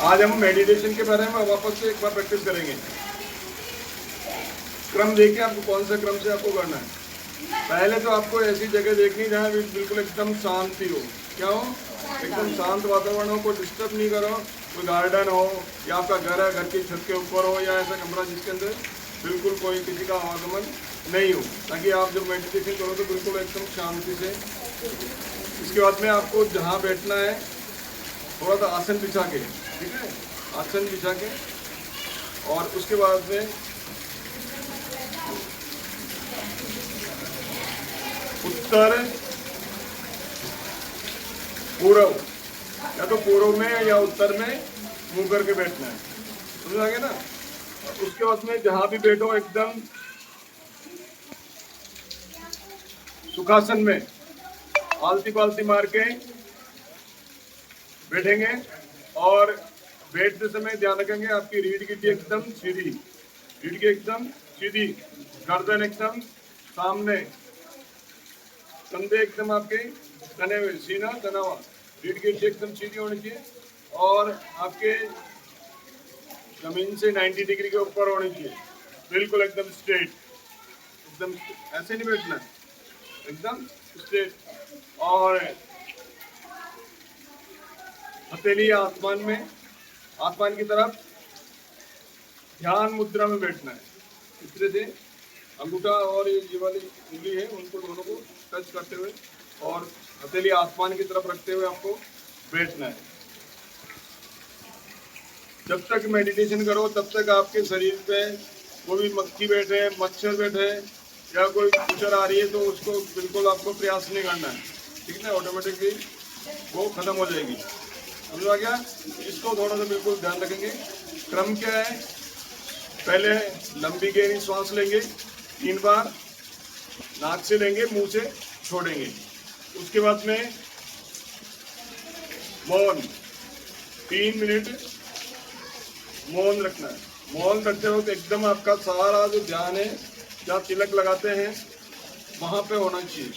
आज हम मेडिटेशन के बारे में वापस से एक बार प्रैक्टिस करेंगे। क्रम देखिए आपको कौन से क्रम से आपको करना है। पहले तो आपको ऐसी जगह देखनी जहाँ बिल्कुल एकदम शांति हो। क्या हो? एकदम शांत वातावरण हो, कोई डिस्टर्ब नहीं करो, कोई गार्डन हो या आपका घर है, घर की छत के ऊपर हो या ऐसा कमरा जिसके अंदर बिल्कुल कोई किसी का आगमन नहीं हो, ताकि आप जब मेडिटेशन करो तो बिल्कुल एकदम शांति से। इसके बाद में आपको जहाँ बैठना है थोड़ा सा आसन बिछा के, ठीक है, आसन बिछा के, और उसके बाद में उत्तर पूर्व, या तो पूर्व में या उत्तर में मुंह करके बैठना है, समझ आ गया ना। उसके बाद में जहां भी बैठो एकदम सुखासन में आलती पालती मार के बैठेंगे, और बैठते समय ध्यान रखेंगे आपकी रीढ़ की हड्डी एकदम सीधी, रीढ़ की एकदम सीधी, गर्दन एकदम सामने, कंधे एकदम आपके तने हुए, सीना तना हुआ, रीढ़ की हड्डी एकदम सीधी होनी चाहिए, और आपके जमीन से 90 डिग्री के ऊपर होनी चाहिए, बिल्कुल एकदम स्ट्रेट, एकदम ऐसे नहीं बैठना, एकदम स्ट्रेट। और हथेली आसमान में, आसमान की तरफ ध्यान मुद्रा में बैठना है। इस तरह से अंगूठा और ये वाली उंगली है उनको दोनों को टच करते हुए और हथेली आसमान की तरफ रखते हुए आपको बैठना है। जब तक मेडिटेशन करो तब तक आपके शरीर पे कोई भी मक्खी बैठे, मच्छर बैठे या कोई कीचड़ आ रही है तो उसको बिल्कुल आपको प्रयास नहीं करना है, ठीक है, ऑटोमेटिकली वो खत्म हो जाएगी, समझ आ गया। इसको थोड़ा सा बिल्कुल ध्यान रखेंगे। क्रम क्या है? पहले लंबी गहरी सांस लेंगे 3 बार, नाक से लेंगे, मुंह से छोड़ेंगे। उसके बाद में मौन 3 मिनट मौन रखना है। मौन रखते वक्त एकदम आपका सारा जो ध्यान है, जहाँ तिलक लगाते हैं वहां पे होना चाहिए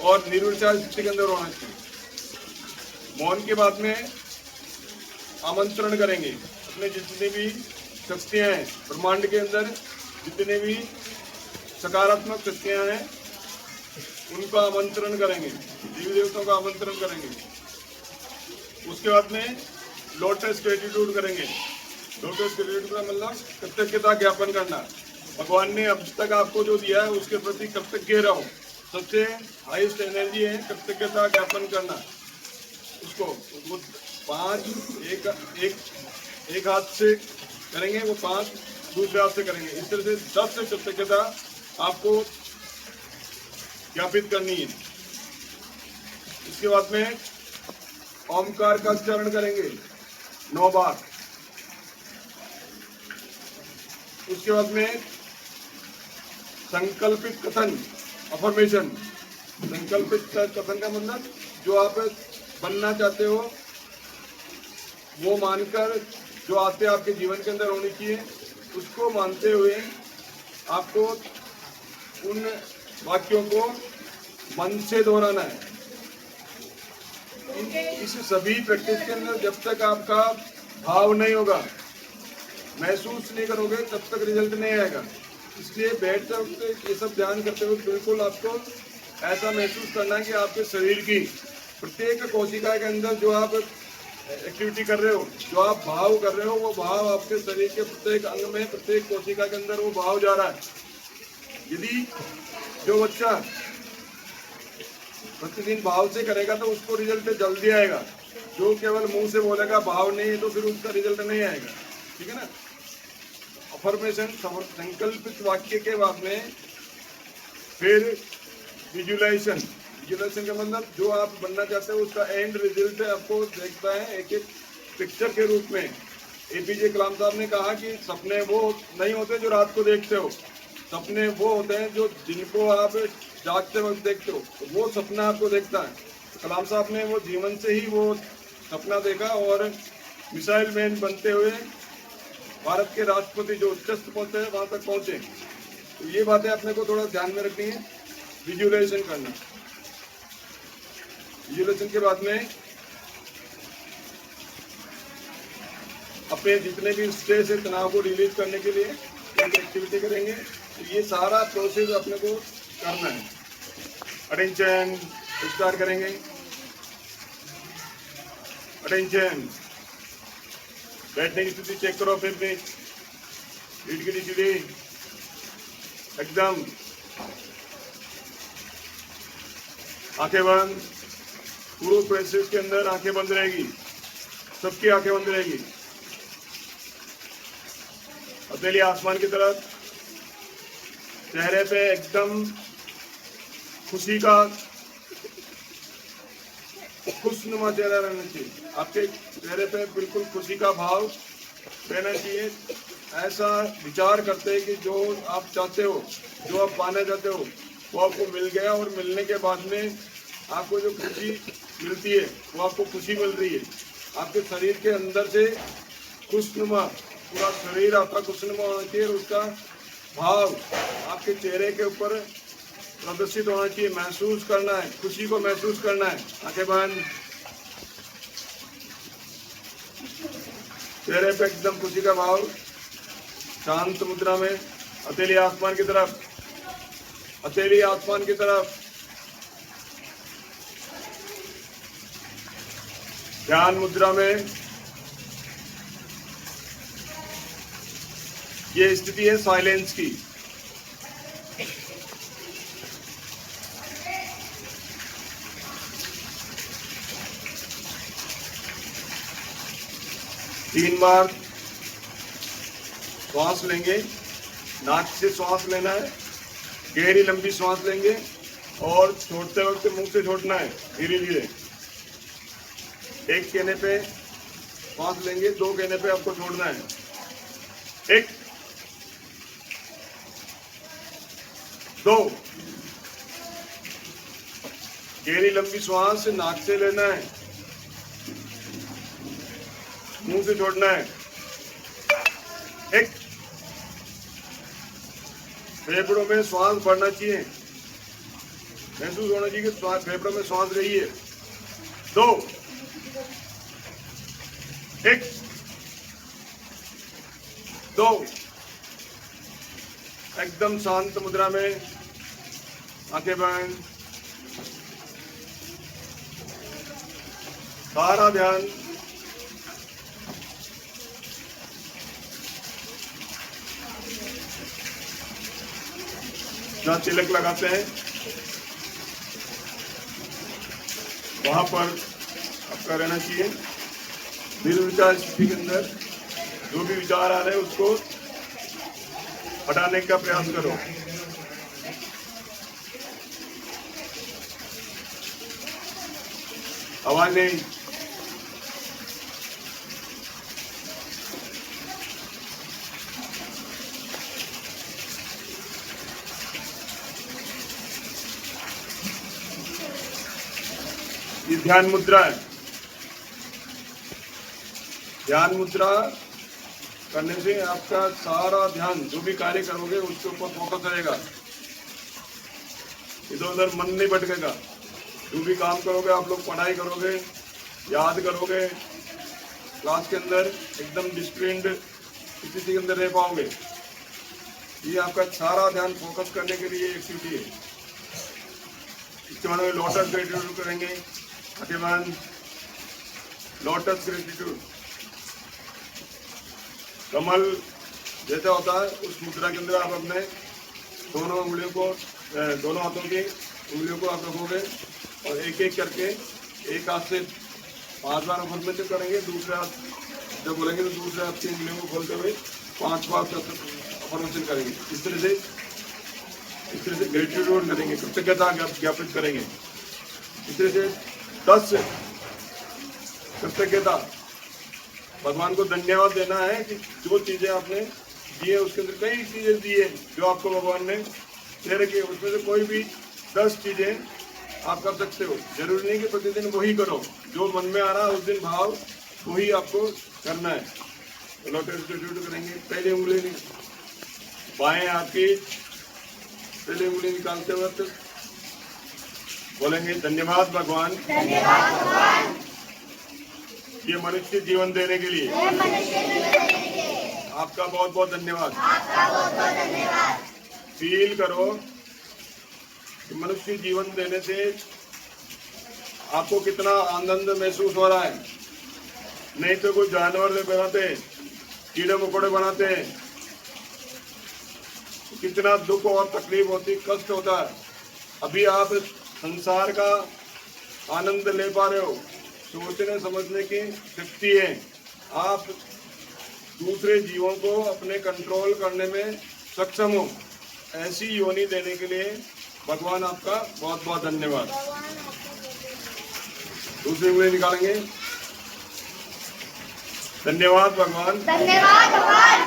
और निर्विचार स्थिति के अंदर होना चाहिए। मौन के बाद में आमंत्रण करेंगे अपने जितने भी शक्तियां हैं ब्रह्मांड के अंदर, जितने भी सकारात्मक शक्तियां हैं उनका आमंत्रण करेंगे, देवी देवताओं का आमंत्रण करेंगे। उसके बाद में लोटस ग्रेटिट्यूड करेंगे। लोटस ग्रेटिट्यूड का मतलब कृतज्ञता ज्ञापन करना, भगवान ने अब तक आपको जो दिया है उसके प्रति कृतज्ञ रहो। सबसे हाईएस्ट एनर्जी है कृतज्ञता ज्ञापन करना। उसको 5 एक हाथ से करेंगे, वो 5 दूसरे हाथ से करेंगे। इस तरह से 10 से कृतज्ञता आपको ज्ञापित करनी है। इसके बाद में ओमकार का उच्चारण करेंगे 9 बार। उसके बाद में संकल्पित कथन, अफर्मेशन। संकल्पित कथन का मतलब जो आप बनना चाहते हो वो मानकर जो आते आपके जीवन के अंदर होनी चाहिए, उसको मानते हुए आपको उन वाक्यों को मन से दोहराना है। इस सभी प्रैक्टिस के अंदर जब तक आपका भाव नहीं होगा, महसूस नहीं करोगे, तब तक रिजल्ट नहीं आएगा। इसलिए बैठते वक्त ये सब ध्यान करते हुए बिल्कुल आपको ऐसा महसूस करना है कि आपके शरीर की प्रत्येक कोशिका के अंदर जो आप एक्टिविटी कर रहे हो, जो आप भाव कर रहे हो, वो भाव आपके शरीर के प्रत्येक अंग में, प्रत्येक कोशिका के अंदर वो भाव जा रहा है। यदि जो बच्चा प्रतिदिन भाव से करेगा तो उसको रिजल्ट जल्दी आएगा। जो केवल मुंह से बोलेगा भाव नहीं है तो फिर उसका रिजल्ट नहीं आएगा, ठीक है ना। अफर्मेशन, संकल्पित वाक्य के बाद में फिर विजुलाइजेशन। विजुलाइजेशन का मतलब जो आप बनना चाहते हो उसका एंड रिजल्ट आपको देखता है एक एक पिक्चर के रूप में। एपीजे कलाम साहब ने कहा कि सपने वो नहीं होते जो रात को देखते हो, सपने वो होते हैं जो जिनको आप जागते वक्त देखते हो, तो वो सपना आपको देखता है। कलाम साहब ने वो जीवन से ही वो सपना देखा और मिसाइल मैन बनते हुए भारत के राष्ट्रपति जो उच्चस्थ पहुंचे हैं वहां तक पहुंचे। तो ये बातें अपने को थोड़ा ध्यान में रखनी है। विजुअलाइजेशन करना। विजुअलाइजेशन के बाद में अपने जितने भी स्ट्रेस है, तनाव को रिलीज करने के लिए एक एक्टिविटी करेंगे। तो ये सारा प्रोसेस अपने को करना है। अटेंशन, स्टार्ट करेंगे। अटेंशन, बैठने की स्थिति चेक करो अपने, रीढ़ की सीधी एकदम, आंखें बंद। पूरे प्रोसेस के अंदर आंखें बंद रहेगी, सबकी आंखें बंद रहेगी। हथेली आसमान की तरफ, चेहरे पे एकदम खुशी का खुशनुमा चेहरा रहना चाहिए। आपके चेहरे पे बिल्कुल खुशी का भाव रहना चाहिए। ऐसा विचार करते हैं कि जो आप चाहते हो, जो आप पाना चाहते हो, वो आपको मिल गया, और मिलने के बाद में आपको जो खुशी मिलती है वो आपको खुशी मिल रही है। आपके शरीर के अंदर से खुशनुमा, पूरा शरीर आपका खुशनुमा होना चाहिए, और उसका भाव आपके चेहरे के ऊपर प्रदर्शित होना चाहिए। महसूस करना है, खुशी को महसूस करना है। आंखें बंद, चेहरे पे एकदम खुशी का भाव, शांत मुद्रा में, हथेली आसमान की तरफ, हथेली आसमान की तरफ, ध्यान मुद्रा में। ये स्थिति है साइलेंस की। तीन बार श्वास लेंगे, नाक से श्वास लेना है, गहरी लंबी श्वास लेंगे, और छोड़ते वक्त मुंह से छोड़ना है धीरे धीरे। एक कहने पे श्वास लेंगे, दो कहने पे आपको छोड़ना है। एक, दो, गहरी लंबी श्वास नाक से लेना है, मुंह से छोड़ना है। एक, फेफड़ों में श्वास बढ़ना चाहिए, महसूस होना चाहिए कि फेफड़ों में श्वास रही है। दो, एक, दो, एकदम शांत मुद्रा में, आंखें बंद, सारा ध्यान जहाँ तिलक लगाते हैं वहां पर आपका रहना चाहिए। निर्विचार स्थिति के अंदर जो भी विचार आ रहे हैं उसको हटाने का प्रयास करो। आवाज नहीं, ये ध्यान मुद्रा है। ध्यान मुद्रा करने से आपका सारा ध्यान जो भी कार्य करोगे उसके ऊपर फोकस रहेगा, इधर उधर मन नहीं भटकेगा। जो भी काम करोगे, आप लोग पढ़ाई करोगे, याद करोगे, क्लास के अंदर एकदम डिसिप्लिन्ड स्थिति के अंदर रह पाओगे। ये आपका सारा ध्यान फोकस करने के लिए एक्टिविटी है। इसके बाद में लोटस ग्रेटिट्यूड करेंगे। लोटस ग्रेटिट्यूड, कमल जैसा होता है उस मुद्रा के अंदर आप अपने दोनों उंगलियों को, दोनों हाथों की उंगलियों को आप रखोगे, और एक एक करके एक हाथ से 5 बार अफर्मेटिव करेंगे, दूसरे हाथ जब बोलेंगे तो दूसरे हाथ की उंगलियों को खोलते हुए 5 बार अफर्मेशन करेंगे। इस तरह से ग्रेटिट्यूड करेंगे, कृतज्ञता ज्ञापित करेंगे। इस तरह से 10 कृतज्ञता, भगवान को धन्यवाद देना है कि जो चीजें आपने दी है उसके अंदर कई चीजें दी है जो आपको भगवान ने दे रखी है, उसमें से कोई भी 10 चीजें आप कर सकते हो। जरूरी नहीं कि प्रतिदिन वही करो, जो मन में आ रहा है उस दिन भाव वही आपको करना है। तो लोटस ग्रेटिट्यूड करेंगे। पहली उंगली बाएं हाथ की पहली उंगली निकालते वक्त बोलेंगे धन्यवाद भगवान ये मनुष्य जीवन देने के लिए आपका बहुत बहुत धन्यवाद। फील करो कि मनुष्य जीवन देने से आपको कितना आनंद महसूस हो रहा है। नहीं तो कोई जानवर बनाते, कीड़े मकोड़े बनाते हैं, कितना दुख और तकलीफ होती, कष्ट होता है। अभी आप संसार का आनंद ले पा रहे हो, सोचने समझने की शक्ति है। आप दूसरे जीवों को अपने कंट्रोल करने में सक्षम हो। ऐसी योनि देने के लिए भगवान आपका बहुत बहुत धन्यवाद। दूसरी उंगली निकालेंगे। धन्यवाद भगवान, धन्यवाद भगवान,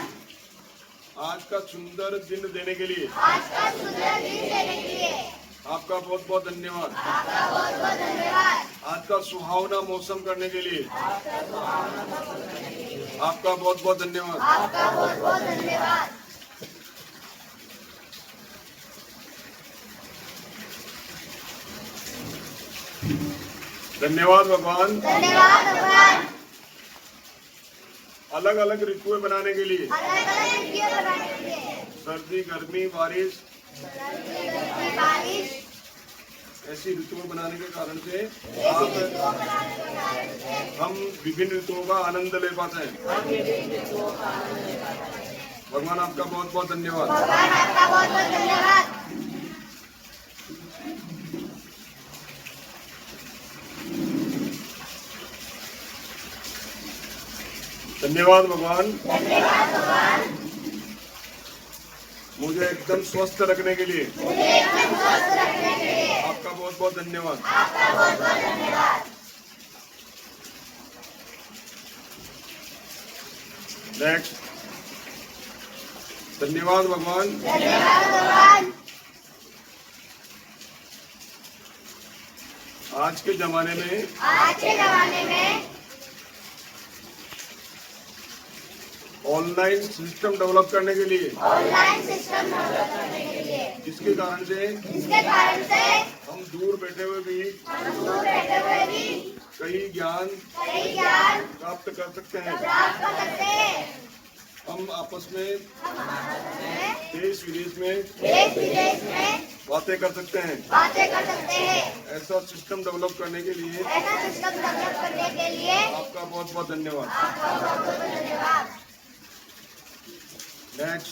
आज का सुंदर दिन देने के लिए आपका बहुत बहुत धन्यवाद। आज का सुहावना मौसम करने के लिए आपका बहुत बहुत धन्यवाद। धन्यवाद भगवान, धन्यवाद भगवान, अलग अलग ऋतुएं बनाने के लिए, बारिश, सर्दी गर्मी बारिश, ऐसी ऋतुएं बनाने के कारण से हम विभिन्न ऋतुओं का आनंद ले पाते हैं। भगवान आपका बहुत बहुत धन्यवाद। भगवान आपका बहुत बहुत धन्यवाद। धन्यवाद भगवान, धन्यवाद भगवान, मुझे एकदम स्वस्थ रखने के लिए मुझे एकदम स्वस्थ रखने के लिए आपका बहुत बहुत धन्यवाद। आपका बहुत बहुत धन्यवाद। नेक्स्ट। धन्यवाद भगवान, धन्यवाद भगवान, आज के जमाने में ऑनलाइन सिस्टम डेवलप करने के लिए, जिसके कारण से हम दूर बैठे हुए भी कई ज्ञान प्राप्त कर सकते हैं। हम आपस में देश विदेश में बातें कर सकते हैं। ऐसा सिस्टम डेवलप करने के लिए आपका बहुत बहुत धन्यवाद। नेक्स्ट।